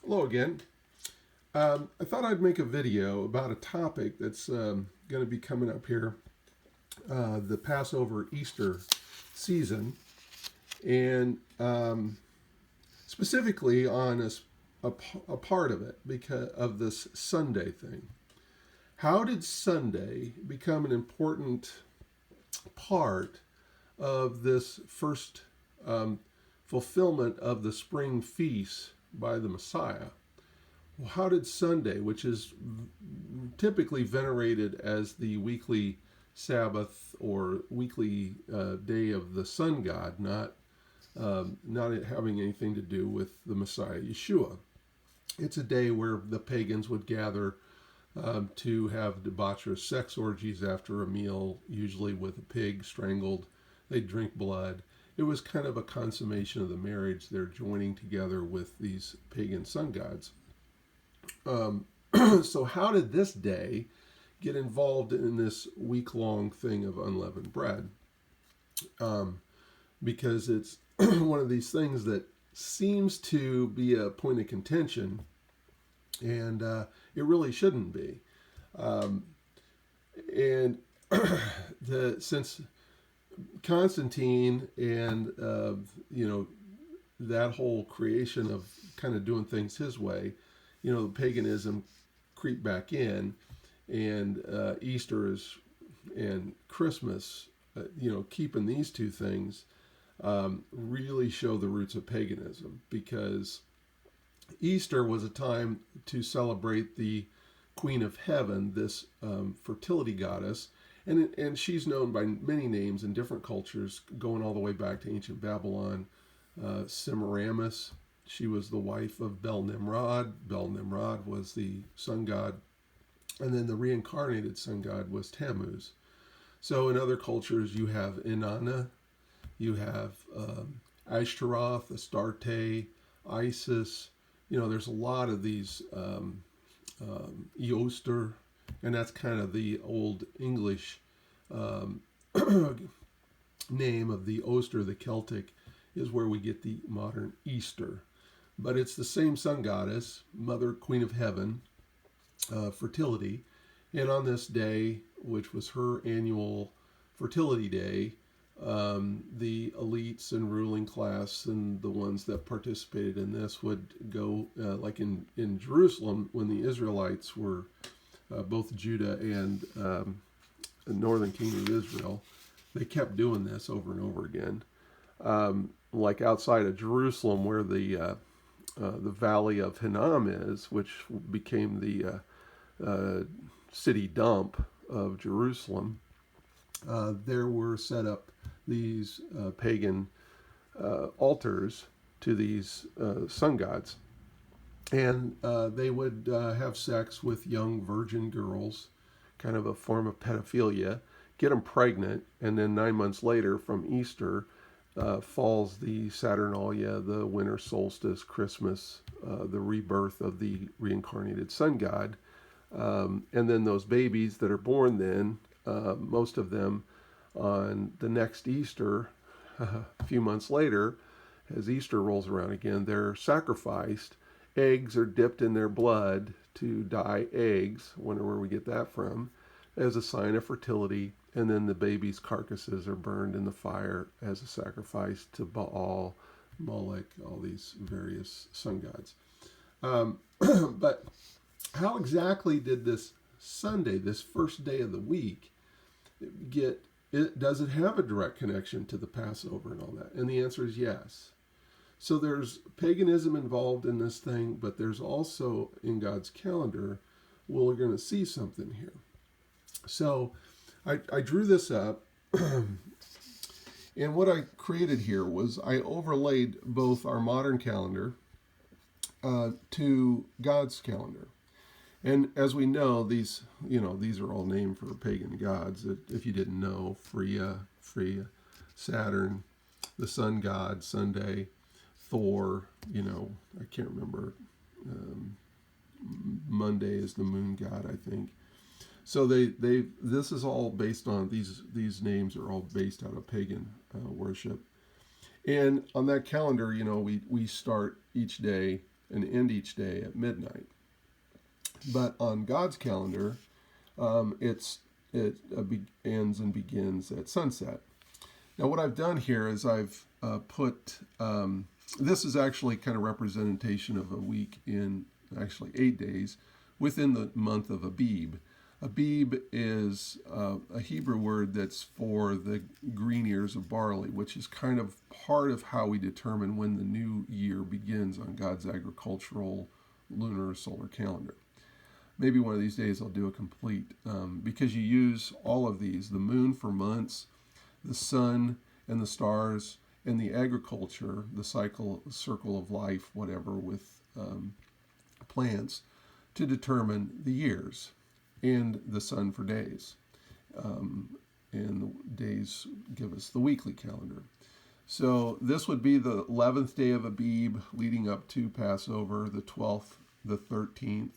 Hello again. I thought I'd make a video about a topic that's going to be coming up here, the Passover Easter season, and specifically on a part of it because of this Sunday thing. How did Sunday become an important part of this first fulfillment of the spring feast by the Messiah? Well, how did Sunday, which is typically venerated as the weekly Sabbath or weekly day of the sun god, not having anything to do with the Messiah Yeshua? It's a day where the pagans would gather to have debaucherous sex orgies after a meal, usually with a pig strangled. They'd drink blood. It was kind of a consummation of the marriage. They're joining together with these pagan sun gods. So how did this day get involved in this week-long thing of unleavened bread? Because it's one of these things that seems to be a point of contention, and it really shouldn't be. And since Constantine and that whole creation of kind of doing things his way, the paganism creep back in, and Easter and Christmas, keeping these two things really show the roots of paganism, because Easter was a time to celebrate the Queen of Heaven, this fertility goddess, and she's known by many names in different cultures, going all the way back to ancient Babylon. Simeramis, she was the wife of Bel-Nimrod. Bel-Nimrod was the sun god, and then the reincarnated sun god was Tammuz. So in other cultures, you have Inanna, you have Ashtaroth, Astarte, Isis. There's a lot of these Eoster, and that's kind of the old English name of the Oster, the Celtic, is where we get the modern Easter. But it's the same sun goddess, Mother Queen of Heaven, fertility. And on this day, which was her annual fertility day, the elites and ruling class and the ones that participated in this would go, like in Jerusalem, when the Israelites were both Judah and the northern kingdom of Israel, they kept doing this over and over again. Like outside of Jerusalem, where the valley of Hinnom is, which became the city dump of Jerusalem, there were set up these pagan altars to these sun gods. And they would have sex with young virgin girls, kind of a form of pedophilia, get them pregnant, and then 9 months later, from Easter, falls the Saturnalia, the winter solstice, Christmas, the rebirth of the reincarnated sun god. And then those babies that are born then, most of them on the next Easter, a few months later, as Easter rolls around again, they're sacrificed. Eggs are dipped in their blood to dye eggs, wonder where we get that from, as a sign of fertility. And then the babies' carcasses are burned in the fire as a sacrifice to Baal, Moloch, all these various sun gods. But how exactly did this Sunday, this first day of the week, does it have a direct connection to the Passover and all that? And the answer is yes. So there's paganism involved in this thing, but there's also, in God's calendar, we're going to see something here. So I drew this up, and what I created here was I overlaid both our modern calendar to God's calendar. And as we know, these are all named for pagan gods. If you didn't know, Freya, Saturn, the sun god, Sunday, Thor, I can't remember. Monday is the moon god, I think. So this is all based on these names are all based out of pagan worship. And on that calendar, we start each day and end each day at midnight. But on God's calendar, it ends and begins at sunset. Now, what I've done here is I've put, this is actually kind of representation of a week in actually 8 days within the month of Abib. Abib is a Hebrew word that's for the green ears of barley, which is kind of part of how we determine when the new year begins on God's agricultural lunar or solar calendar. Maybe one of these days I'll do a complete, because you use all of these, the moon for months, the sun and the stars, and the agriculture, the circle of life, whatever, with plants, to determine the years, and the sun for days. And the days give us the weekly calendar. So this would be the 11th day of Abib, leading up to Passover, the 12th, the 13th,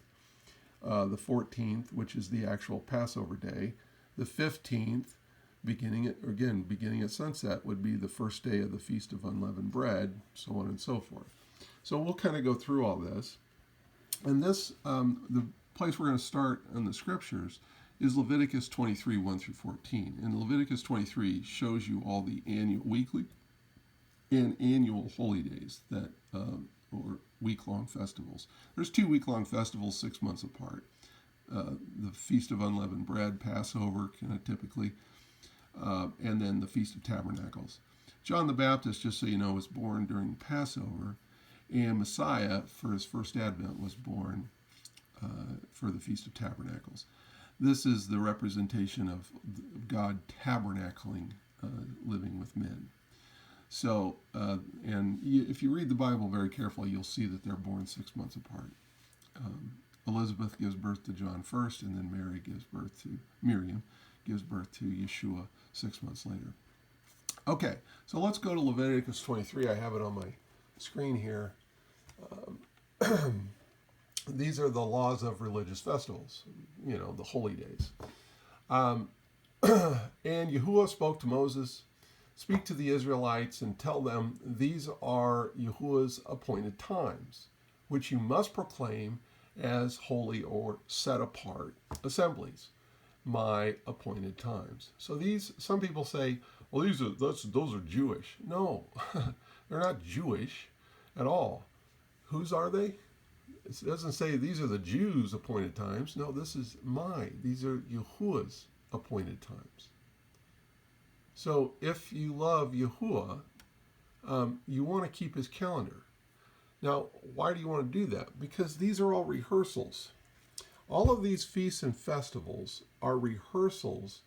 the 14th, which is the actual Passover day, the 15th, beginning at sunset, would be the first day of the Feast of Unleavened Bread, so on and so forth. So we'll kind of go through all this. And this, the place we're going to start in the scriptures is Leviticus 23, 1 through 14. And Leviticus 23 shows you all the weekly and annual holy days that, or week-long festivals. There's 2 week-long festivals, 6 months apart. The Feast of Unleavened Bread, Passover, kind of typically, and then the Feast of Tabernacles. John the Baptist, just so you know, was born during Passover, and Messiah, for his first advent, was born for the Feast of Tabernacles. This is the representation of God tabernacling, living with men. So, if you read the Bible very carefully, you'll see that they're born 6 months apart. Elizabeth gives birth to John first, and then Miriam gives birth to Yeshua 6 months later. Okay, so let's go to Leviticus 23. I have it on my screen here. These are the laws of religious festivals, the holy days. And Yahuwah spoke to Moses, "Speak to the Israelites and tell them, these are Yahuwah's appointed times, which you must proclaim as holy or set apart assemblies, my appointed times." So some people say, well, those are Jewish. No, they're not Jewish at all. Whose are they? It doesn't say these are the Jews' appointed times. No, these are Yahuwah's appointed times. So if you love Yahuwah, you want to keep his calendar. Now, why do you want to do that? Because these are all rehearsals. All of these feasts and festivals are rehearsals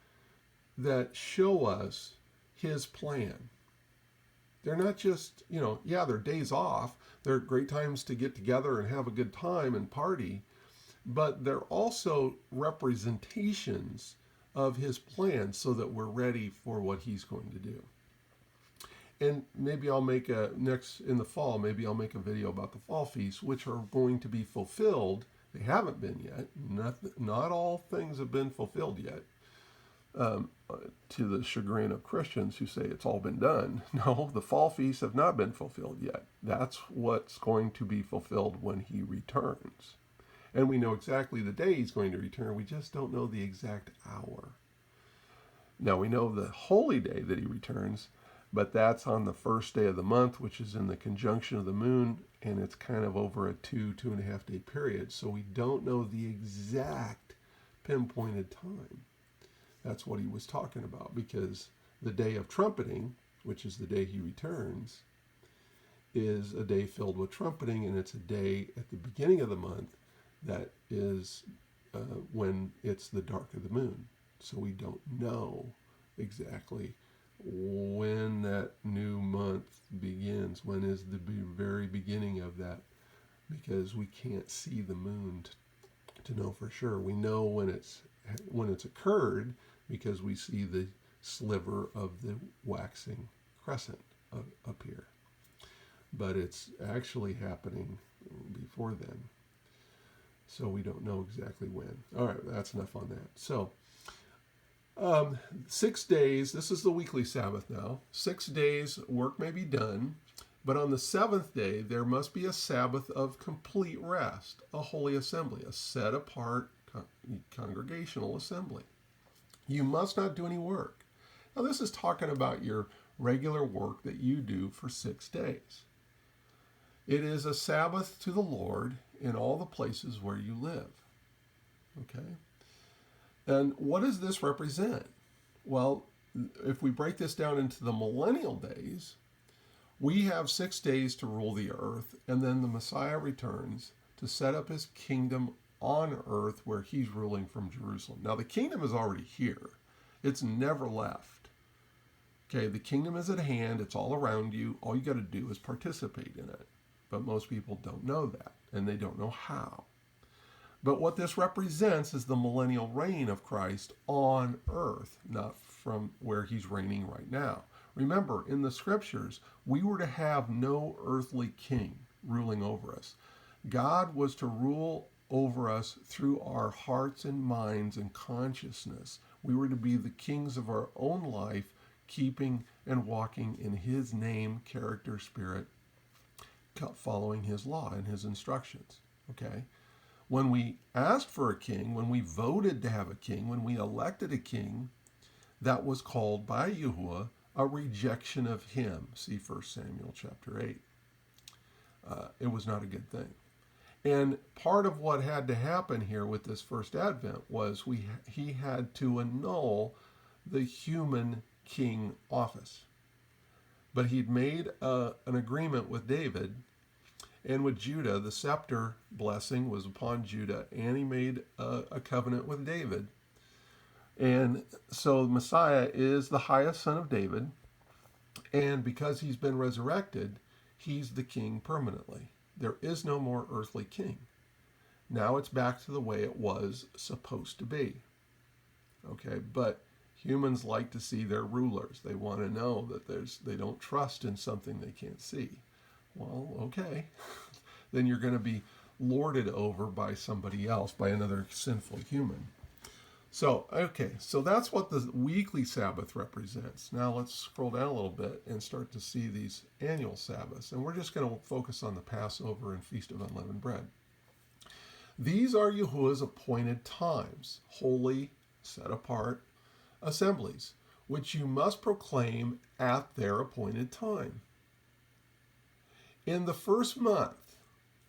that show us his plan. They're not just, they're days off. They're great times to get together and have a good time and party. But they're also representations of his plan so that we're ready for what he's going to do. And maybe I'll make in the fall, maybe I'll make a video about the fall feasts, which are going to be fulfilled. They haven't been yet. Not all things have been fulfilled yet. To the chagrin of Christians who say it's all been done. No, the fall feasts have not been fulfilled yet. That's what's going to be fulfilled when he returns. And we know exactly the day he's going to return. We just don't know the exact hour. Now, we know the holy day that he returns, but that's on the first day of the month, which is in the conjunction of the moon, and it's kind of over a 2.5 day period. So we don't know the exact pinpointed time. That's what he was talking about, because the day of trumpeting, which is the day he returns, is a day filled with trumpeting, and it's a day at the beginning of the month that is when it's the dark of the moon. So we don't know exactly when that new month begins, when is the very beginning of that, because we can't see the moon to know for sure. We know when it's occurred because we see the sliver of the waxing crescent appear. But it's actually happening before then. So we don't know exactly when. All right, that's enough on that. So 6 days, this is the weekly Sabbath now. 6 days work may be done, But on the seventh day, there must be a Sabbath of complete rest, a holy assembly, a set apart congregational assembly. You must not do any work. Now, this is talking about your regular work that you do for 6 days. It is a Sabbath to the Lord in all the places where you live. Okay? And what does this represent? Well, if we break this down into the millennial days, we have 6 days to rule the earth, and then the Messiah returns to set up his kingdom on earth where he's ruling from Jerusalem. Now, the kingdom is already here. It's never left. Okay, the kingdom is at hand. It's all around you. All you got to do is participate in it. But most people don't know that, and they don't know how. But what this represents is the millennial reign of Christ on earth, not from where he's reigning right now. Remember, in the scriptures, we were to have no earthly king ruling over us. God was to rule over us through our hearts and minds and consciousness. We were to be the kings of our own life, keeping and walking in his name, character, spirit, following his law and his instructions. Okay? When we asked for a king, when we voted to have a king, when we elected a king, that was called by Yahuwah a rejection of him. See 1 Samuel chapter 8. It was not a good thing. And part of what had to happen here with this first advent was he had to annul the human king office. But he'd made an agreement with David and with Judah. The scepter blessing was upon Judah, and he made a covenant with David. And so Messiah is the highest son of David, and because he's been resurrected, he's the king permanently. There is no more earthly king. Now it's back to the way it was supposed to be. Okay, but humans like to see their rulers. They want to know that they don't trust in something they can't see. Well, okay. Then you're going to be lorded over by somebody else, by another sinful human. So, okay, so that's what the weekly Sabbath represents. Now let's scroll down a little bit and start to see these annual Sabbaths. And we're just going to focus on the Passover and Feast of Unleavened Bread. These are Yahuwah's appointed times, holy, set apart assemblies, which you must proclaim at their appointed time. In the first month,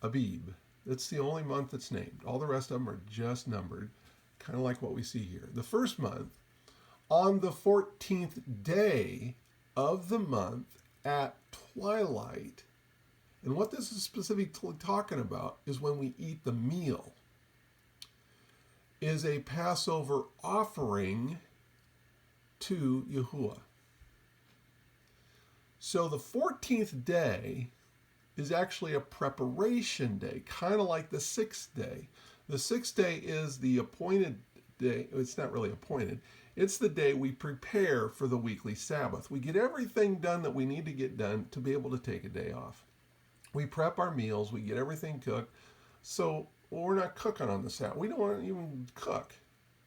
Abib, that's the only month that's named. All the rest of them are just numbered, kind of like what we see here. The first month, on the 14th day of the month at twilight. And what this is specifically talking about is when we eat the meal, is a Passover offering to Yahuwah. So the 14th day is actually a preparation day, kind of like the 6th day. The 6th day is the appointed day. It's not really appointed. It's the day we prepare for the weekly Sabbath. We get everything done that we need to get done to be able to take a day off. We prep our meals. We get everything cooked. So we're not cooking on the Sabbath. We don't want to even cook,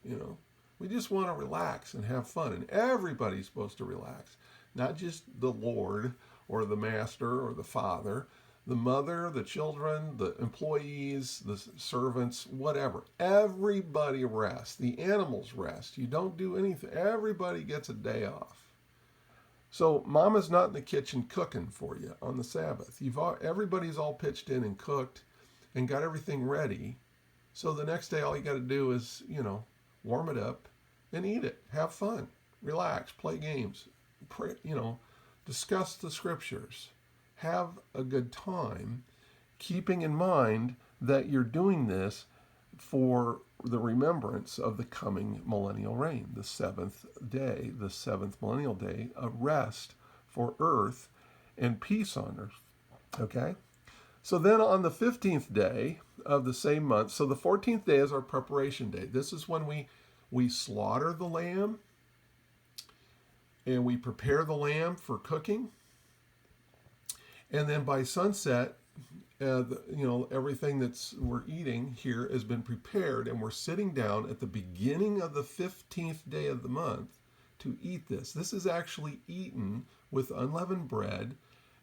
you know. We just want to relax and have fun. And everybody's supposed to relax. Not just the Lord or the master or the father. The mother, the children, the employees, the servants, whatever. Everybody rests. The animals rest. You don't do anything. Everybody gets a day off. So Mama's not in the kitchen cooking for you on the Sabbath. Everybody's all pitched in and cooked and got everything ready. So the next day, all you got to do is, warm it up and eat it. Have fun. Relax. Play games. Pray, discuss the scriptures. Have a good time, keeping in mind that you're doing this for the remembrance of the coming millennial reign, the 7th day, the 7th millennial day, a rest for earth and peace on earth. Okay? So then on the 15th day of the same month, so the 14th day is our preparation day. This is when we slaughter the lamb and we prepare the lamb for cooking. And then by sunset, everything we're eating here has been prepared, and we're sitting down at the beginning of the 15th day of the month to eat this. This is actually eaten with unleavened bread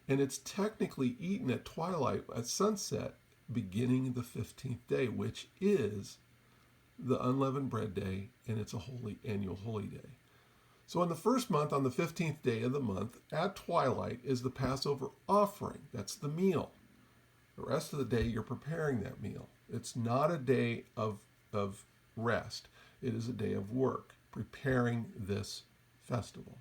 And it's technically eaten at twilight, at sunset, beginning the 15th day, which is the unleavened bread day, and it's a annual holy day. So in the first month, on the 15th day of the month, at twilight, is the Passover offering. That's the meal. The rest of the day, you're preparing that meal. It's not a day of rest. It is a day of work, preparing for this festival.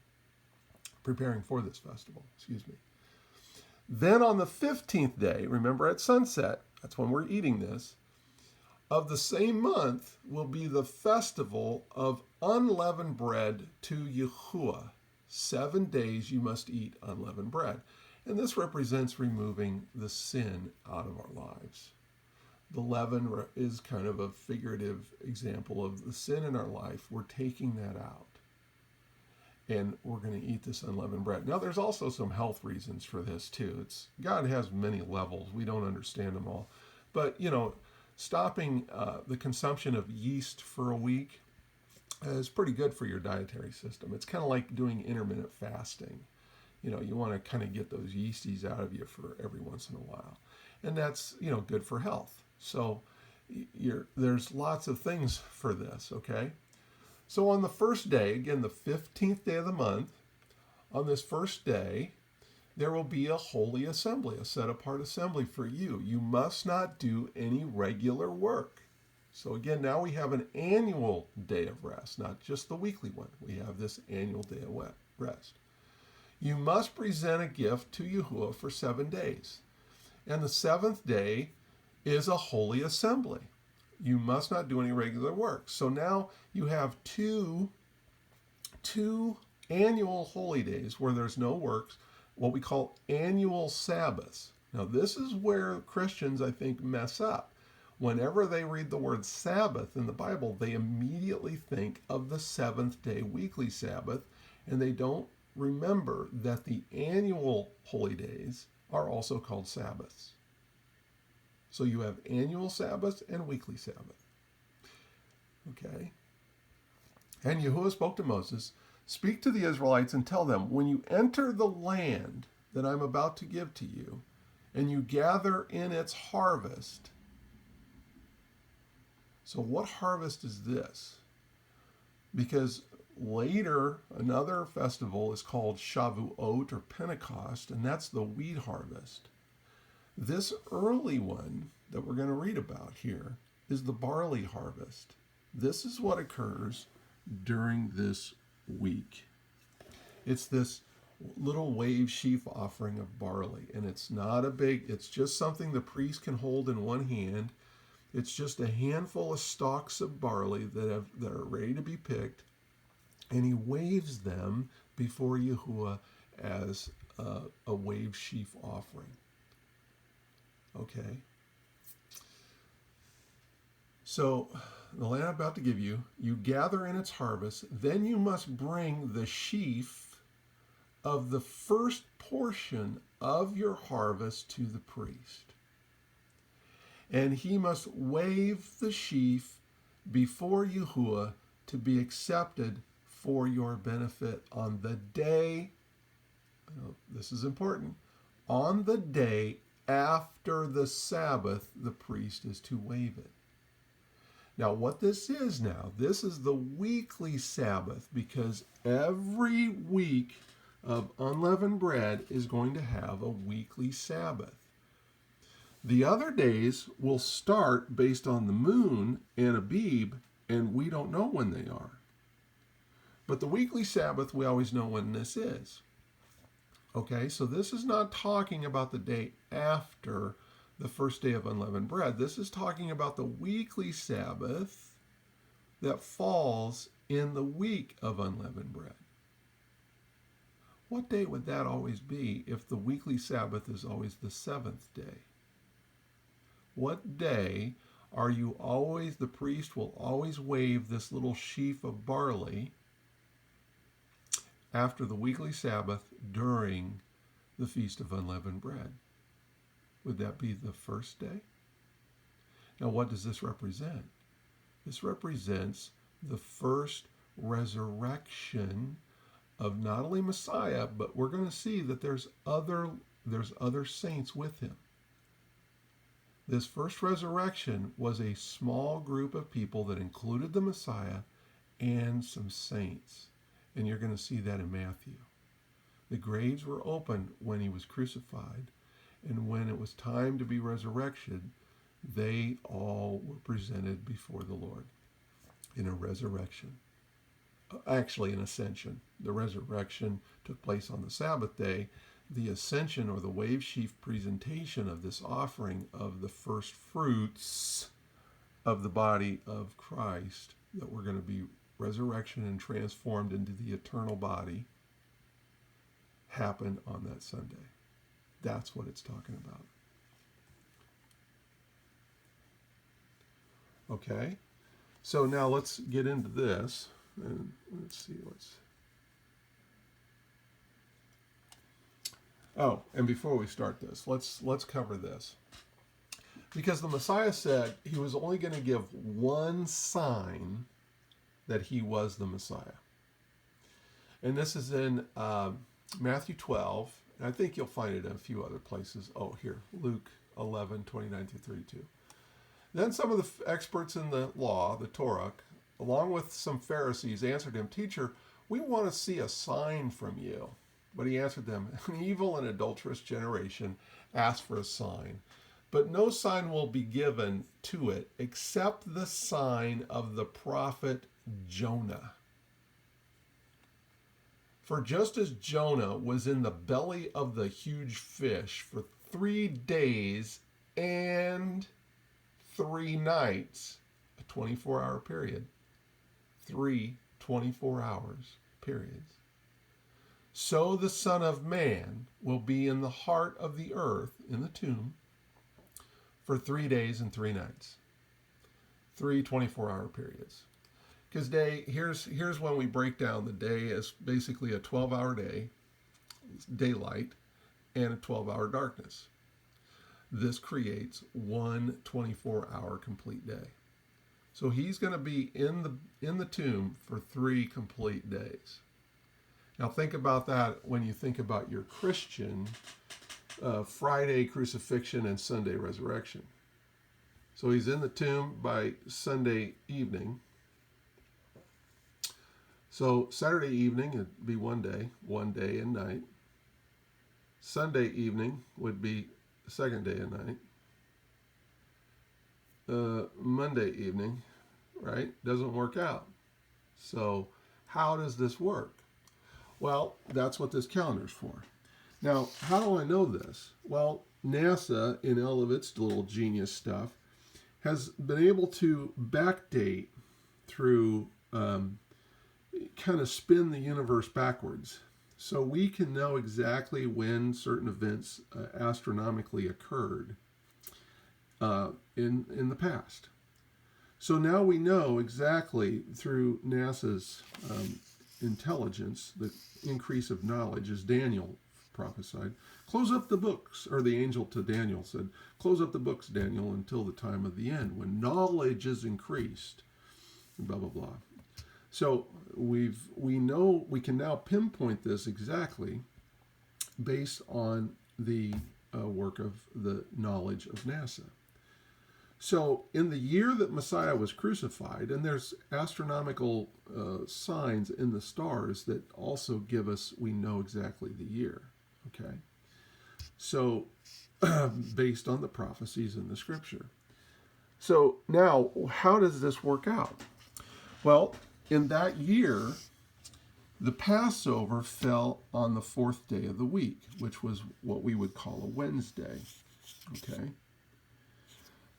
Then on the 15th day, remember at sunset, that's when we're eating this, of the same month will be the festival of unleavened bread to Yahuwah. 7 days you must eat unleavened bread. And this represents removing the sin out of our lives. The leaven is kind of a figurative example of the sin in our life. We're taking that out. And we're going to eat this unleavened bread. Now, there's also some health reasons for this, too. God has many levels. We don't understand them all. But, stopping the consumption of yeast for a week is pretty good for your dietary system. It's kind of like doing intermittent fasting. You want to kind of get those yeasties out of you for every once in a while. And that's, good for health. So there's lots of things for this, okay? So on the first day, again, the 15th day of the month, on this first day, there will be a holy assembly, a set-apart assembly for you. You must not do any regular work. So again, now we have an annual day of rest, not just the weekly one. We have this annual day of rest. You must present a gift to Yahuwah for 7 days. And the 7th day is a holy assembly. You must not do any regular work. So now you have two annual holy days where there's no works, what we call annual Sabbaths. Now this is where Christians, I think, mess up. Whenever they read the word Sabbath in the Bible, they immediately think of the 7th day weekly Sabbath, and they don't remember that the annual holy days are also called Sabbaths. So you have annual Sabbath and weekly Sabbath. Okay? And Yahuwah spoke to Moses, "Speak to the Israelites and tell them, when you enter the land that I'm about to give to you, and you gather in its harvest." So what harvest is this? Because later, another festival is called Shavuot or Pentecost, and that's the wheat harvest. This early one that we're going to read about here is the barley harvest. This is what occurs during this week. It's this little wave sheaf offering of barley, and it's not it's just something the priest can hold in one hand. It's just a handful of stalks of barley that are ready to be picked, and he waves them before Yahuwah as a wave sheaf offering. Okay. So the land I'm about to give you, you gather in its harvest, then you must bring the sheaf of the first portion of your harvest to the priest. And he must wave the sheaf before Yahuwah to be accepted for your benefit on the day, this is important, on the day after the Sabbath, the priest is to wave it. Now, what this is the weekly Sabbath, because every week of unleavened bread is going to have a weekly Sabbath. The other days will start based on the moon and Abib, and we don't know when they are. But the weekly Sabbath, we always know when this is. Okay, so this is not talking about the day after the first day of unleavened bread. This is talking about the weekly Sabbath that falls in the week of unleavened bread. What day would that always be if the weekly Sabbath is always the 7th day? What day the priest will always wave this little sheaf of barley after the weekly Sabbath during the Feast of Unleavened Bread? Would that be the first day? Now, what does this represent? This represents the first resurrection of not only Messiah, but we're going to see that there's other there's other saints with him. This first resurrection was a small group of people that included the Messiah and some saints. And you're going to see that in Matthew. The graves were opened when he was crucified, and when it was time to be resurrected, they all were presented before the Lord in a resurrection. Actually, an ascension. The resurrection took place on the Sabbath day. The ascension, or the wave sheaf presentation of this offering of the first fruits of the body of Christ, that were going to be resurrection and transformed into the eternal body, happened on that Sunday. That's what it's talking about. Okay, so now let's get into this, and let's see what's... Oh, and before we start this, let's cover this. Because the Messiah said he was only going to give one sign that he was the Messiah. And this is in Matthew 12. And I think you'll find it in a few other places. Oh, here, Luke 11, 29 through 32. Then some of the experts in the law, the Torah, along with some Pharisees, answered him, "Teacher, we want to see a sign from you." But he answered them, "An evil and adulterous generation asks for a sign, but no sign will be given to it except the sign of the prophet Jonah. For just as Jonah was in the belly of the huge fish for 3 days and 3 nights, a 24-hour period, 3 24-hour periods, so the Son of Man will be in the heart of the earth, in the tomb, for 3 days and 3 nights. 3 24-hour periods. Because here's when we break down the day as basically a 12-hour day, daylight, and a 12-hour darkness. This creates one 24-hour complete day. So he's going to be in the tomb for 3 complete days. Now think about that when you think about your Christian Friday crucifixion and Sunday resurrection. So he's in the tomb by Sunday evening. So Saturday evening would be one day and night. Sunday evening would be the second day and night. Monday evening, right, doesn't work out. So how does this work? Well, that's what this calendar's for. Now, how do I know this? Well, NASA, in all of its little genius stuff, has been able to backdate through kind of spin the universe backwards. So we can know exactly when certain events astronomically occurred in the past. So now we know exactly through NASA's intelligence, the increase of knowledge, as Daniel prophesied. Close up the books, or the angel to Daniel said, "Close up the books, Daniel, until the time of the end, when knowledge is increased," blah, blah, blah. So we know, we can now pinpoint this exactly based on the work of the knowledge of NASA. So in the year that Messiah was crucified, and there's astronomical signs in the stars that also give us, we know exactly the year, okay? So based on the prophecies in the scripture. So now, how does this work out? Well, in that year, the Passover fell on the 4th day of the week, which was what we would call a Wednesday, okay?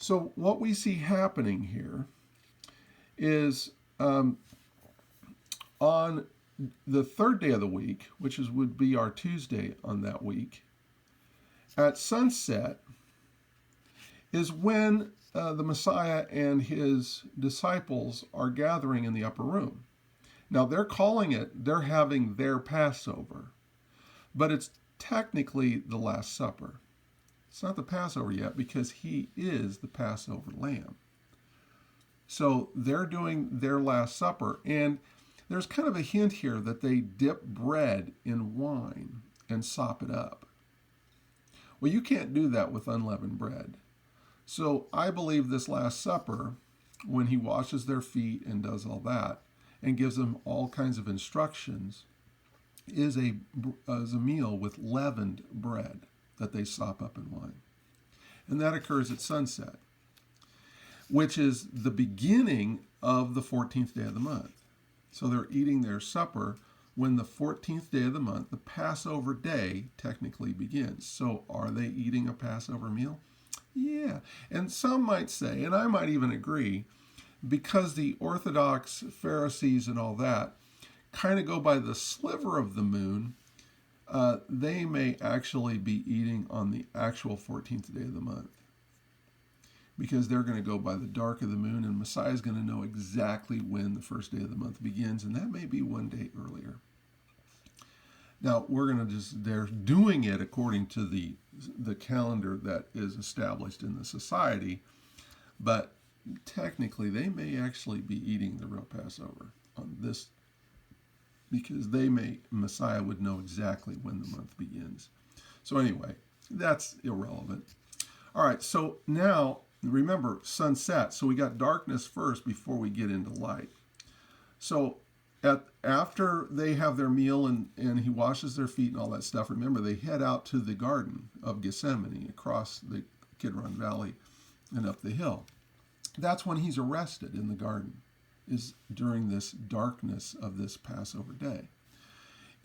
So what we see happening here is on the 3rd day of the week, which would be our Tuesday on that week, at sunset is when the Messiah and his disciples are gathering in the upper room. Now they're having their Passover, but it's technically the Last Supper. It's not the Passover yet because he is the Passover lamb. So they're doing their Last Supper, and there's kind of a hint here that they dip bread in wine and sop it up. Well, you can't do that with unleavened bread. So I believe this Last Supper, when he washes their feet and does all that, and gives them all kinds of instructions, is a meal with leavened bread that they sop up in wine. And that occurs at sunset, which is the beginning of the 14th day of the month. So they're eating their supper when the 14th day of the month, the Passover day, technically begins. So are they eating a Passover meal? Yeah. And some might say, and I might even agree, because the Orthodox Pharisees and all that kind of go by the sliver of the moon, they may actually be eating on the actual 14th day of the month, because they're going to go by the dark of the moon, and Messiah is going to know exactly when the first day of the month begins, and that may be one day earlier. Now, they're doing it according to the calendar that is established in the society, but technically they may actually be eating the real Passover on this, because Messiah would know exactly when the month begins. So anyway, that's irrelevant. All right, so now remember, sunset. So we got darkness first before we get into light. So after they have their meal and he washes their feet and all that stuff, remember, they head out to the Garden of Gethsemane across the Kidron Valley and up the hill. That's when he's arrested in the garden, is during this darkness of this Passover day.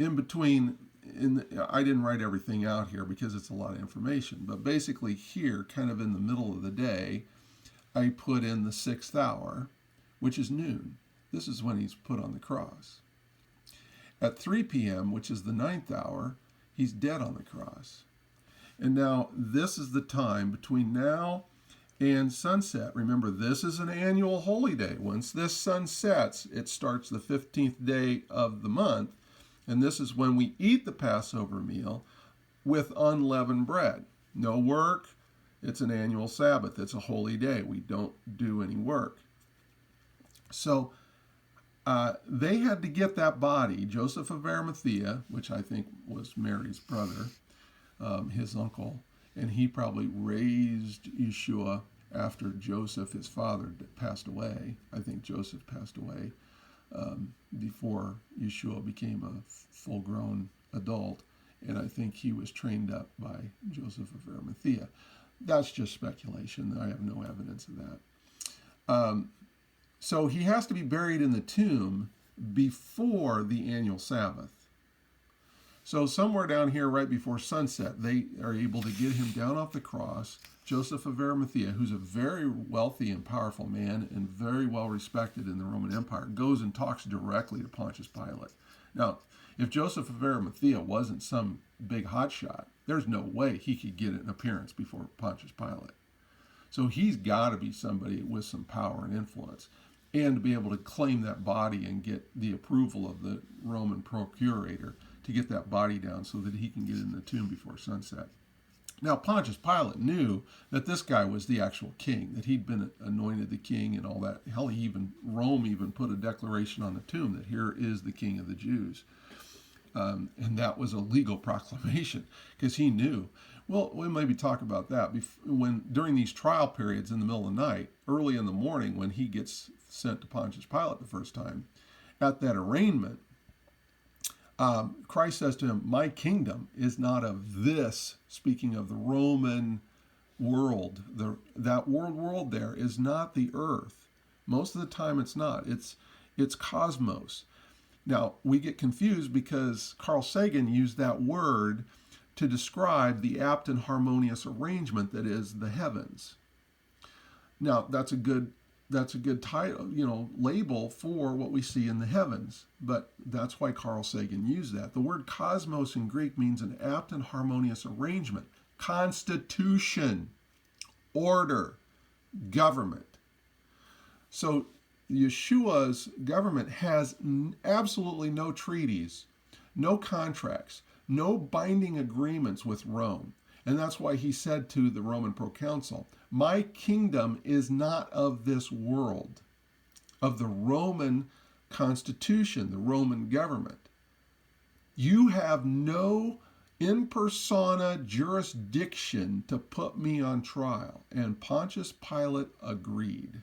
In between, I didn't write everything out here because it's a lot of information, but basically here, kind of in the middle of the day, I put in the 6th hour, which is noon. This is when he's put on the cross. At 3 p.m., which is the 9th hour, he's dead on the cross. And now this is the time between now and sunset. Remember, this is an annual holy day. Once this sun sets, it starts the 15th day of the month, and this is when we eat the Passover meal with unleavened bread. No work. It's an annual Sabbath. It's a holy day. We don't do any work. So they had to get that body, Joseph of Arimathea, which I think was Mary's brother, his uncle, and he probably raised Yeshua after Joseph, his father, passed away. I think Joseph passed away before Yeshua became a full-grown adult, and I think he was trained up by Joseph of Arimathea. That's just speculation. I have no evidence of that. So he has to be buried in the tomb before the annual Sabbath. So somewhere down here, right before sunset, they are able to get him down off the cross. Joseph of Arimathea, who's a very wealthy and powerful man and very well respected in the Roman Empire, goes and talks directly to Pontius Pilate. Now, if Joseph of Arimathea wasn't some big hotshot, there's no way he could get an appearance before Pontius Pilate. So he's got to be somebody with some power and influence, and to be able to claim that body and get the approval of the Roman procurator to get that body down so that he can get in the tomb before sunset. Now, Pontius Pilate knew that this guy was the actual king, that he'd been anointed the king and all that. Hell, Rome even put a declaration on the tomb that here is the king of the Jews. And that was a legal proclamation because he knew. Well, we maybe talk about that during these trial periods in the middle of the night, early in the morning when he gets sent to Pontius Pilate the first time, at that arraignment, Christ says to him, my kingdom is not of this, speaking of the Roman world. That world there is not the earth. Most of the time it's not. It's cosmos. Now, we get confused because Carl Sagan used that word to describe the apt and harmonious arrangement that is the heavens. Now, that's a good title, label for what we see in the heavens. But that's why Carl Sagan used that. The word cosmos in Greek means an apt and harmonious arrangement, constitution, order, government. So Yeshua's government has absolutely no treaties, no contracts, no binding agreements with Rome. And that's why he said to the Roman proconsul, my kingdom is not of this world, of the Roman constitution, the Roman government. You have no in persona jurisdiction to put me on trial. And Pontius Pilate agreed.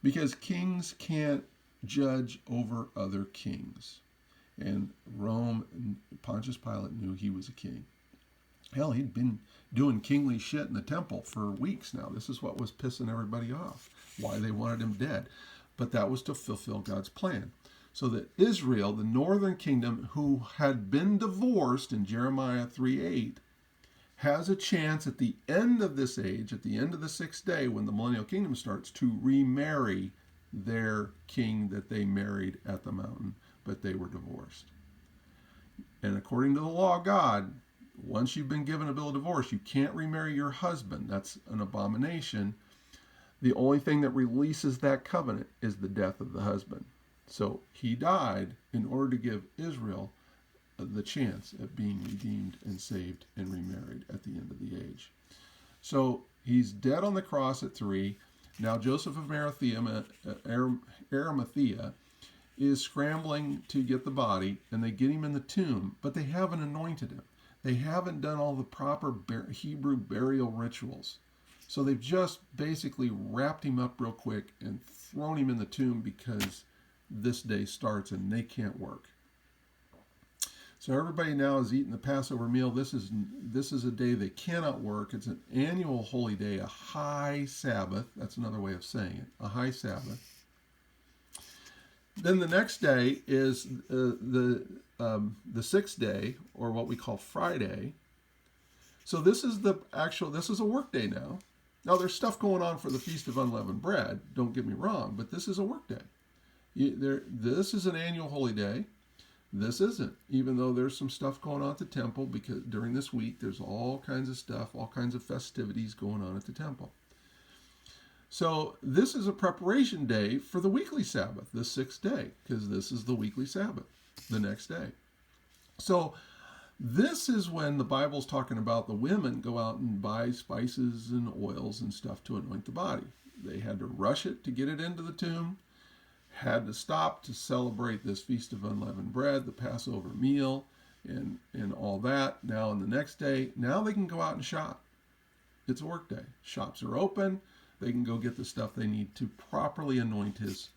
Because kings can't judge over other kings. And Rome, Pontius Pilate knew he was a king. Hell, he'd been doing kingly shit in the temple for weeks now. This is what was pissing everybody off, why they wanted him dead. But that was to fulfill God's plan. So that Israel, the northern kingdom, who had been divorced in Jeremiah 3:8, has a chance at the end of this age, at the end of the sixth day, when the millennial kingdom starts, to remarry their king that they married at the mountain, but they were divorced. And according to the law of God, once you've been given a bill of divorce, you can't remarry your husband. That's an abomination. The only thing that releases that covenant is the death of the husband. So he died in order to give Israel the chance of being redeemed and saved and remarried at the end of the age. So he's dead on the cross at 3. Now Joseph of Arimathea is scrambling to get the body, and they get him in the tomb, but they haven't anointed him. They haven't done all the proper Hebrew burial rituals. So they've just basically wrapped him up real quick and thrown him in the tomb because this day starts and they can't work. So everybody now is eating the Passover meal. This is a day they cannot work. It's an annual holy day, a high Sabbath. That's another way of saying it, a high Sabbath. Then the next day is the sixth day, or what we call Friday. So this is a work day now. Now there's stuff going on for the Feast of Unleavened Bread. Don't get me wrong, but this is a work day. This is an annual holy day. This isn't, even though there's some stuff going on at the temple, because during this week there's all kinds of stuff, all kinds of festivities going on at the temple. So this is a preparation day for the weekly Sabbath, the sixth day, because this is the weekly Sabbath, the next day. So this is when the Bible's talking about the women go out and buy spices and oils and stuff to anoint the body. They had to rush it to get it into the tomb, had to stop to celebrate this Feast of Unleavened Bread, the Passover meal, and all that. Now on the next day, now they can go out and shop. It's a work day. Shops are open. They can go get the stuff they need to properly anoint his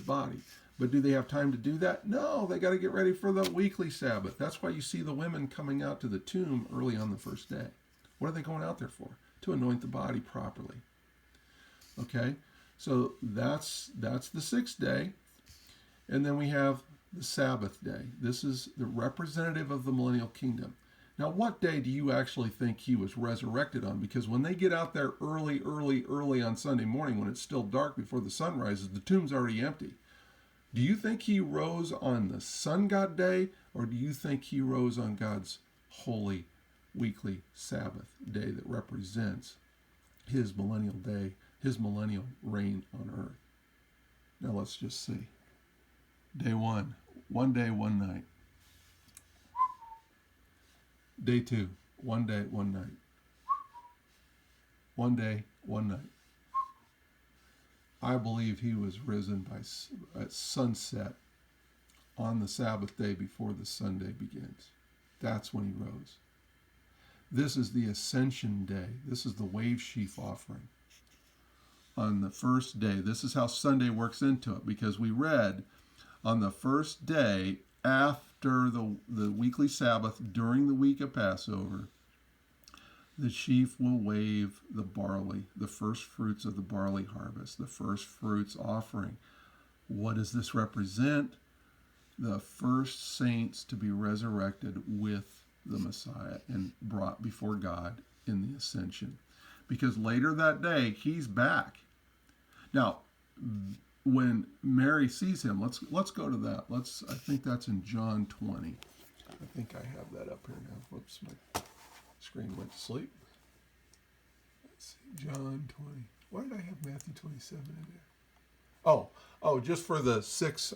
body. But do they have time to do that? No, they got to get ready for the weekly Sabbath. That's why you see the women coming out to the tomb early on the first day. What are they going out there for? To anoint the body properly. Okay, so that's the sixth day. And then we have the Sabbath day. This is the representative of the millennial kingdom. Now, what day do you actually think he was resurrected on? Because when they get out there early on Sunday morning, when it's still dark before the sun rises, the tomb's already empty. Do you think he rose on the sun god day, or do you think he rose on God's holy weekly Sabbath day that represents his millennial day, his millennial reign on earth? Now let's just see. Day 1, 1 day, 1 night. Day 2, 1 day, 1 night. 1 day, 1 night. I believe he was risen at sunset on the Sabbath day before the Sunday begins. That's when he rose. This is the Ascension Day. This is the wave sheaf offering. On the first day, this is how Sunday works into it, because we read on the first day after the weekly Sabbath during the week of Passover, the sheaf will wave the barley, the first fruits of the barley harvest, the first fruits offering. What does this represent? The first saints to be resurrected with the Messiah and brought before God in the ascension. Because later that day, he's back. Now, when Mary sees him, let's go to that. I think that's in John 20. I think I have that up here now. Whoops, my screen went to sleep. Let's see, John 20. Why did I have Matthew 27 in there? Oh, just for the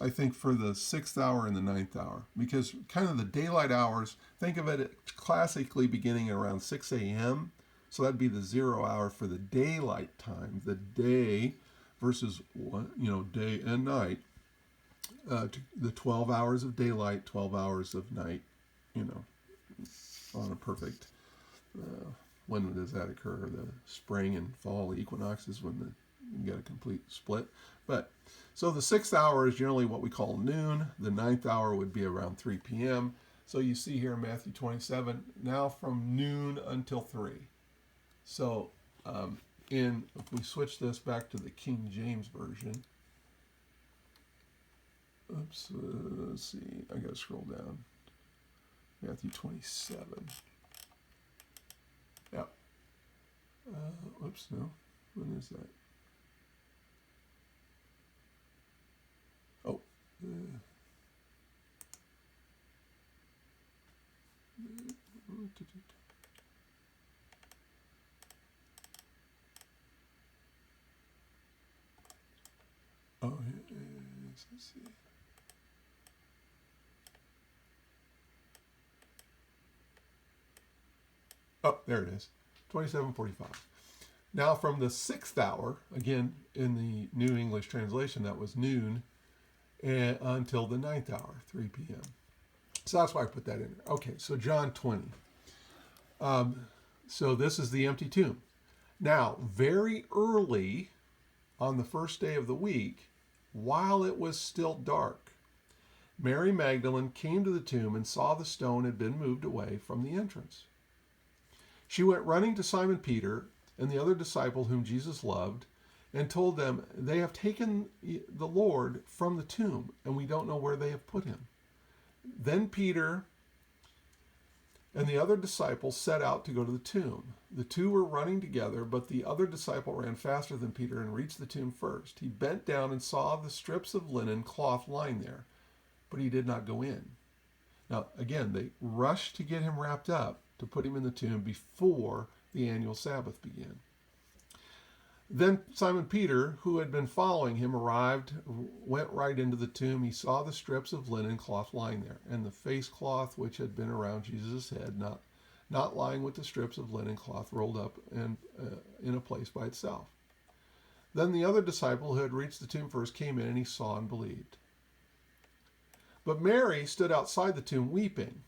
I think for the 6th hour and the 9th hour. Because kind of the daylight hours, think of it classically beginning around 6 a.m. So that'd be the 0 hour for the daylight time, the day versus, day and night. The 12 hours of daylight, 12 hours of night, on a perfect, when does that occur? The spring and fall equinoxes, when you get a complete split. But so the 6th hour is generally what we call noon. The 9th hour would be around 3 p.m. So you see here in Matthew 27, now from noon until 3. So if we switch this back to the King James Version, oops, let's see, I gotta scroll down. Matthew 27. Yeah. Oops, no. When is that? Oh. Oh, let's see. Oh, there it is. 27:45. Now from the 6th hour, again in the New English translation, that was noon, until the 9th hour, 3 p.m. So that's why I put that in there. Okay, so John 20. So this is the empty tomb. Now, very early on the first day of the week, while it was still dark, Mary Magdalene came to the tomb and saw the stone had been moved away from the entrance. She went running to Simon Peter and the other disciple whom Jesus loved and told them, "They have taken the Lord from the tomb, and we don't know where they have put him." Then Peter and the other disciple set out to go to the tomb. The two were running together, but the other disciple ran faster than Peter and reached the tomb first. He bent down and saw the strips of linen cloth lying there, but he did not go in. Now, again, they rushed to get him wrapped up to put him in the tomb before the annual Sabbath began. Then Simon Peter, who had been following him, arrived, went right into the tomb. He saw the strips of linen cloth lying there, and the face cloth which had been around Jesus' head, not lying with the strips of linen cloth rolled up and in a place by itself. Then the other disciple who had reached the tomb first came in, and he saw and believed. But Mary stood outside the tomb weeping.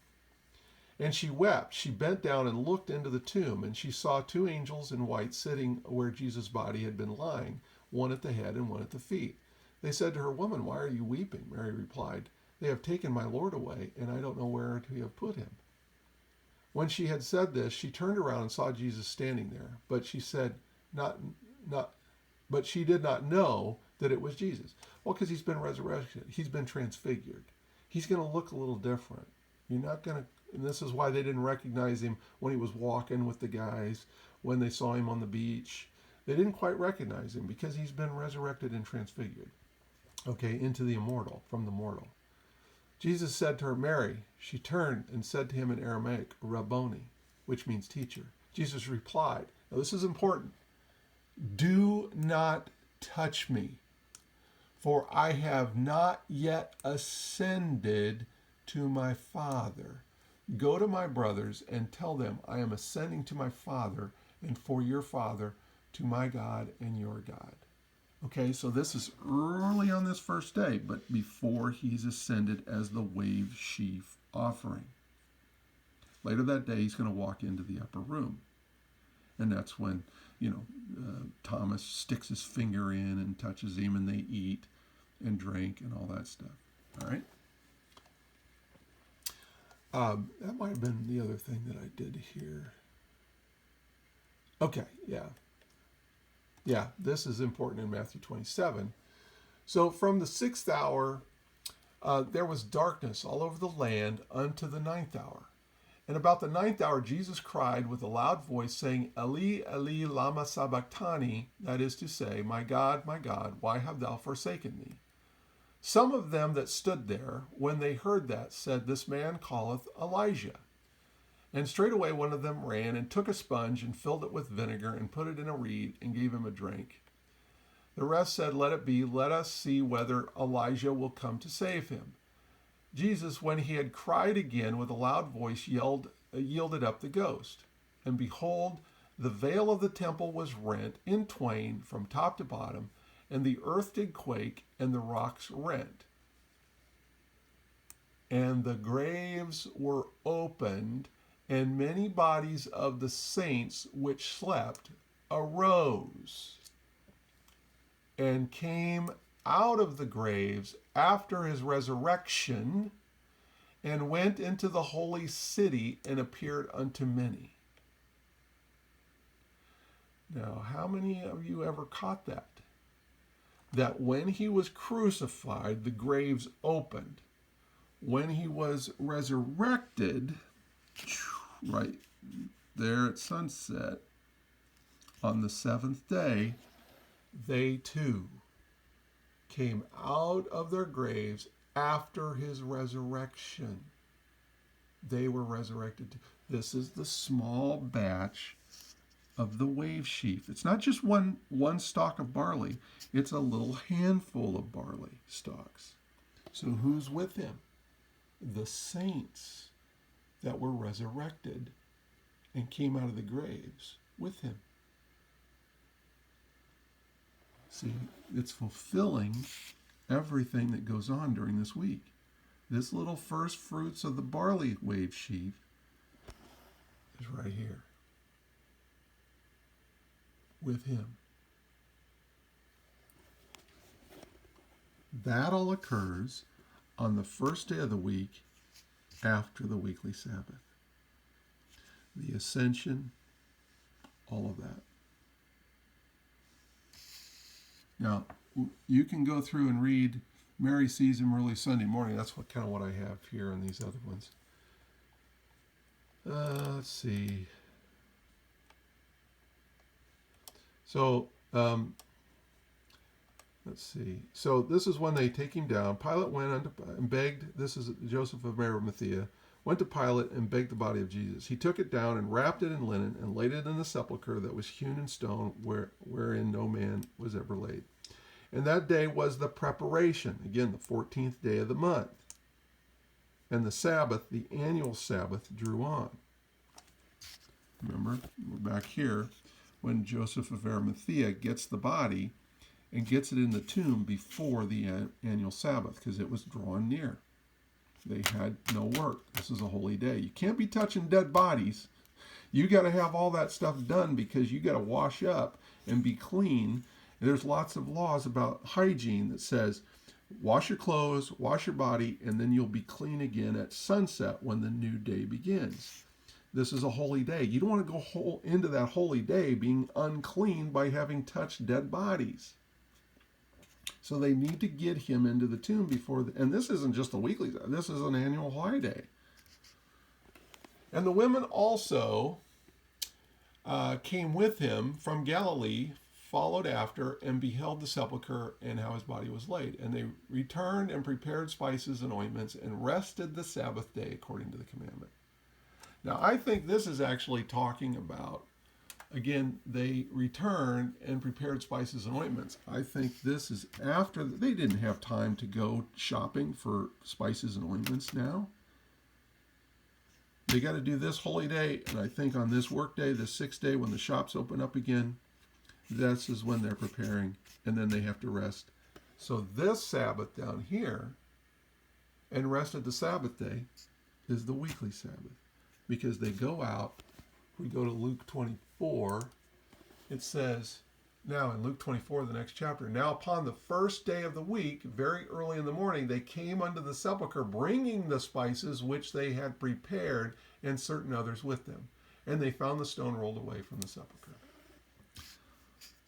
And she wept. She bent down and looked into the tomb, and she saw two angels in white sitting where Jesus' body had been lying, one at the head and one at the feet. They said to her, "Woman, why are you weeping?" Mary replied, "They have taken my Lord away, and I don't know where to have put him." When she had said this, she turned around and saw Jesus standing there, but she did not know that it was Jesus. Well, because he's been resurrected, he's been transfigured. He's going to look a little different. You're not going to. And this is why they didn't recognize him when he was walking with the guys, when they saw him on the beach. They didn't quite recognize him because he's been resurrected and transfigured, into the immortal, from the mortal. Jesus said to her, "Mary." She turned and said to him in Aramaic, "Rabboni," which means teacher. Jesus replied, now this is important, "Do not touch me, for I have not yet ascended to my Father. Go to my brothers and tell them I am ascending to my Father and for your Father, to my God and your God." Okay, so this is early on this first day, but before he's ascended as the wave sheaf offering. Later that day, he's going to walk into the upper room. And that's when, Thomas sticks his finger in and touches him, and they eat and drink and all that stuff. All right? That might have been the other thing that I did here. Okay, yeah. Yeah, this is important in Matthew 27. So from the 6th hour, there was darkness all over the land unto the 9th hour. And about the 9th hour, Jesus cried with a loud voice, saying, "Eli, Eli, lama sabachthani," that is to say, my God, why have thou forsaken me?" Some of them that stood there, when they heard that, said, "This man calleth Elijah." And straightway one of them ran and took a sponge and filled it with vinegar and put it in a reed and gave him a drink. The rest said, "Let it be. Let us see whether Elijah will come to save him." Jesus, when he had cried again with a loud voice, yielded up the ghost. And behold, the veil of the temple was rent in twain from top to bottom, and the earth did quake, and the rocks rent. And the graves were opened, And many bodies of the saints which slept arose and came out of the graves after his resurrection and went into the holy city and appeared unto many. Now, how many of you ever caught that? That when he was crucified, the graves opened. When he was resurrected, right there at sunset, on the seventh day, they too came out of their graves after his resurrection. They were resurrected too. This is the small batch of the wave sheaf. It's not just one stalk of barley. It's a little handful of barley stalks. So who's with him? The saints that were resurrected and came out of the graves with him. See, it's fulfilling everything that goes on during this week. This little first fruits of the barley wave sheaf is right here with him. That all occurs on the first day of the week after the weekly Sabbath. The ascension, all of that. Now, you can go through and read Mary sees him early Sunday morning. That's kind of what I have here in these other ones. Let's see. So, let's see. So this is when they take him down. Pilate went and begged. This is Joseph of Arimathea. Went to Pilate and begged the body of Jesus. He took it down and wrapped it in linen and laid it in the sepulchre that was hewn in stone, wherein no man was ever laid. And that day was the preparation, again, the 14th day of the month. And the Sabbath, the annual Sabbath, drew on. Remember, we're back here when Joseph of Arimathea gets the body and gets it in the tomb before the annual Sabbath, because it was drawn near. They had no work. This is a holy day. You can't be touching dead bodies. You got to have all that stuff done because you got to wash up and be clean. And there's lots of laws about hygiene that says, wash your clothes, wash your body, and then you'll be clean again at sunset when the new day begins. This is a holy day. You don't want to go into that holy day being unclean by having touched dead bodies. So they need to get him into the tomb before, and this isn't just a weekly, this is an annual holiday. And the women also came with him from Galilee, followed after, and beheld the sepulchre and how his body was laid. And they returned and prepared spices and ointments and rested the Sabbath day according to the commandment. Now, I think this is actually talking about, again, they returned and prepared spices and ointments. I think this is after, they didn't have time to go shopping for spices and ointments now. They got to do this holy day, and I think on this work day, the sixth day, when the shops open up again, this is when they're preparing, and then they have to rest. So this Sabbath down here, and rested the Sabbath day, is the weekly Sabbath. Because they go out, we go to Luke 24, it says, now in Luke 24, the next chapter, now upon the first day of the week, very early in the morning, they came unto the sepulchre, bringing the spices which they had prepared, and certain others with them. And they found the stone rolled away from the sepulchre.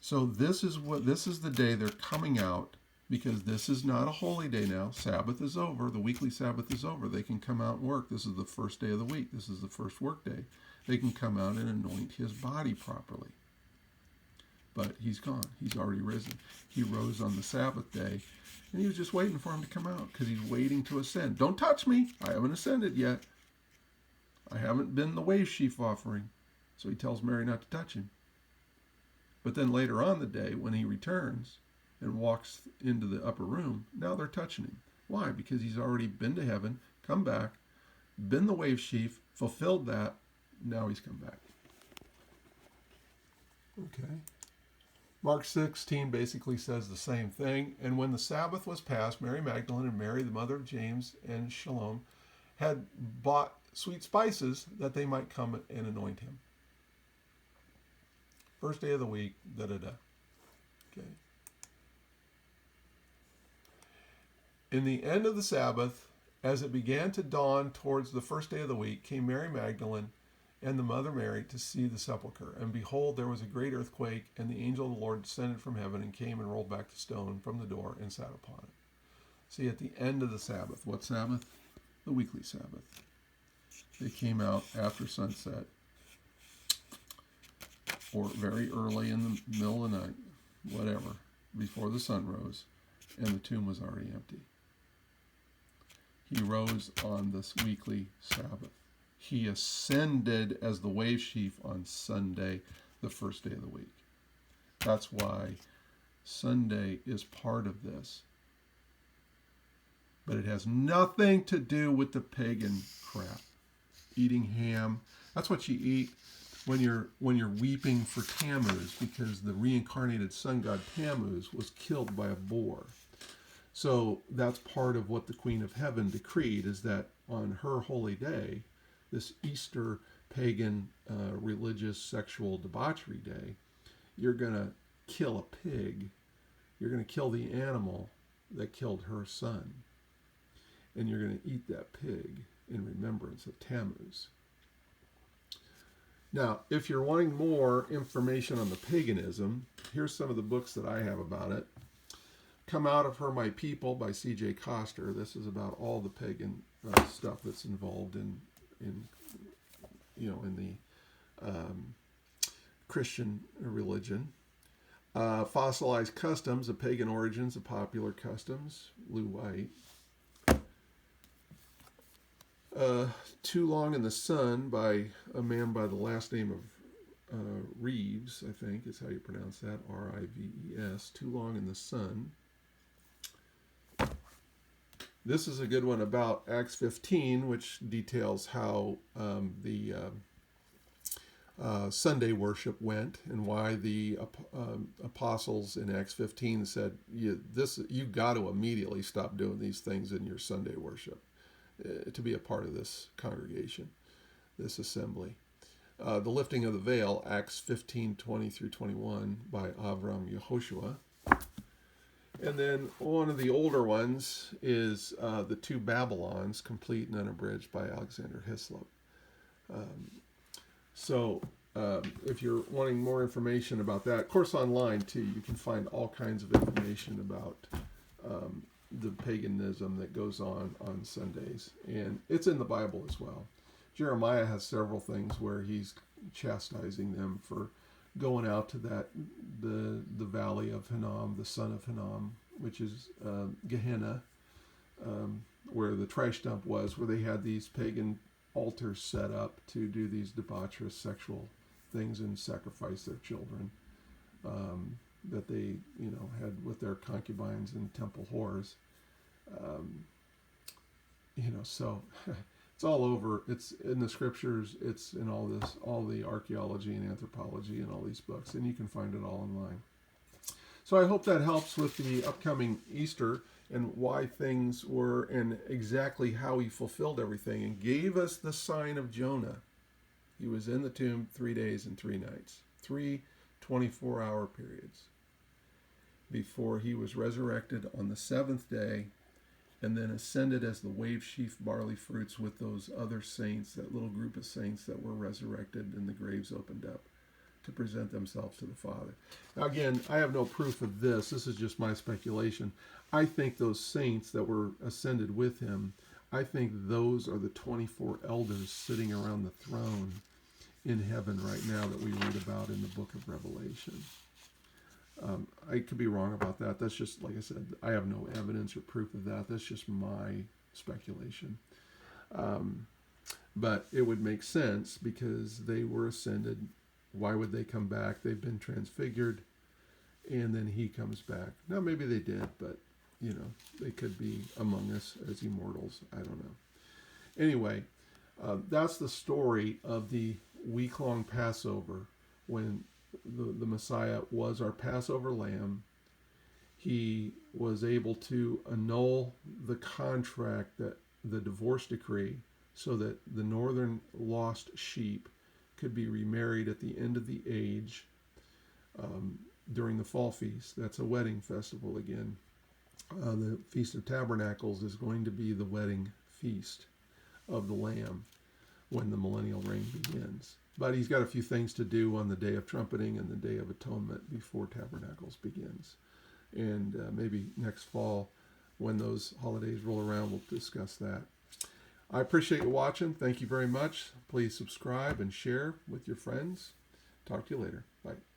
So this is the day they're coming out, because this is not a holy day now. Sabbath is over. The weekly Sabbath is over. They can come out and work. This is the first day of the week. This is the first work day. They can come out and anoint his body properly. But he's gone. He's already risen. He rose on the Sabbath day, and he was just waiting for him to come out because he's waiting to ascend. Don't touch me. I haven't ascended yet. I haven't been the wave sheaf offering. So he tells Mary not to touch him. But then later on the day, when he returns and walks into the upper room, now they're touching him. Why? Because he's already been to heaven, come back, been the wave sheaf, fulfilled that, now he's come back. Okay. Mark 16 basically says the same thing. And when the Sabbath was past, Mary Magdalene and Mary, the mother of James and Shalom, had bought sweet spices that they might come and anoint him. First day of the week, da-da-da. Okay. In the end of the Sabbath, as it began to dawn towards the first day of the week, came Mary Magdalene and the mother Mary to see the sepulchre. And behold, there was a great earthquake, and the angel of the Lord descended from heaven and came and rolled back the stone from the door and sat upon it. See, at the end of the Sabbath, what Sabbath? The weekly Sabbath. They came out after sunset, or very early in the middle of the night, whatever, before the sun rose, and the tomb was already empty. He rose on this weekly Sabbath. He ascended as the wave sheaf on Sunday, the first day of the week. That's why Sunday is part of this. But it has nothing to do with the pagan crap. Eating ham. That's what you eat when you're weeping for Tammuz, because the reincarnated sun god Tammuz was killed by a boar. So that's part of what the Queen of Heaven decreed, is that on her holy day, this Easter pagan religious sexual debauchery day, you're going to kill a pig. You're going to kill the animal that killed her son. And you're going to eat that pig in remembrance of Tammuz. Now, if you're wanting more information on the paganism, here's some of the books that I have about it. Come Out of Her, My People by C.J. Coster. This is about all the pagan stuff that's involved in the Christian religion. Fossilized Customs, The Pagan Origins of Popular Customs, Lou White. Too Long in the Sun by a man by the last name of Reeves, I think is how you pronounce that, R-I-V-E-S, Too Long in the Sun. This is a good one about Acts 15, which details how the Sunday worship went and why the apostles in Acts 15 said, you got to immediately stop doing these things in your Sunday worship to be a part of this congregation, this assembly. The Lifting of the Veil, Acts 15, 20 through 21 by Avram Yehoshua. And then one of the older ones is The Two Babylons, complete and unabridged by Alexander Hislop. If you're wanting more information about that, of course online too, you can find all kinds of information about the paganism that goes on Sundays. And it's in the Bible as well. Jeremiah has several things where he's chastising them for going out to the valley of Hinnom, the son of Hinnom, which is Gehenna, where the trash dump was, where they had these pagan altars set up to do these debaucherous sexual things and sacrifice their children that they had with their concubines and temple whores. So it's all over. It's in the scriptures. It's in all the archaeology and anthropology and all these books, and you can find it all online. So I hope that helps with the upcoming Easter and why things were and exactly how he fulfilled everything and gave us the sign of Jonah. He was in the tomb 3 days and 3 nights, 3 24-hour periods before he was resurrected on the 7th day and then ascended as the wave sheaf barley fruits with those other saints, that little group of saints that were resurrected and the graves opened up to present themselves to the Father. Now again, I have no proof of this. This is just my speculation. I think those saints that were ascended with him, I think those are the 24 elders sitting around the throne in heaven right now that we read about in the book of Revelation. I could be wrong about that. That's just, like I said, I have no evidence or proof of that. That's just my speculation. But it would make sense because they were ascended. Why would they come back? They've been transfigured, and then he comes back. Now, maybe they did, but, they could be among us as immortals. I don't know. Anyway, that's the story of the week-long Passover when the Messiah was our Passover lamb. He was able to annul the contract, that the divorce decree so that the northern lost sheep could be remarried at the end of the age during the fall feast. That's a wedding festival again. The Feast of Tabernacles is going to be the wedding feast of the Lamb when the millennial reign begins. But he's got a few things to do on the Day of Trumpeting and the Day of Atonement before Tabernacles begins. And maybe next fall, when those holidays roll around, we'll discuss that. I appreciate you watching. Thank you very much. Please subscribe and share with your friends. Talk to you later. Bye.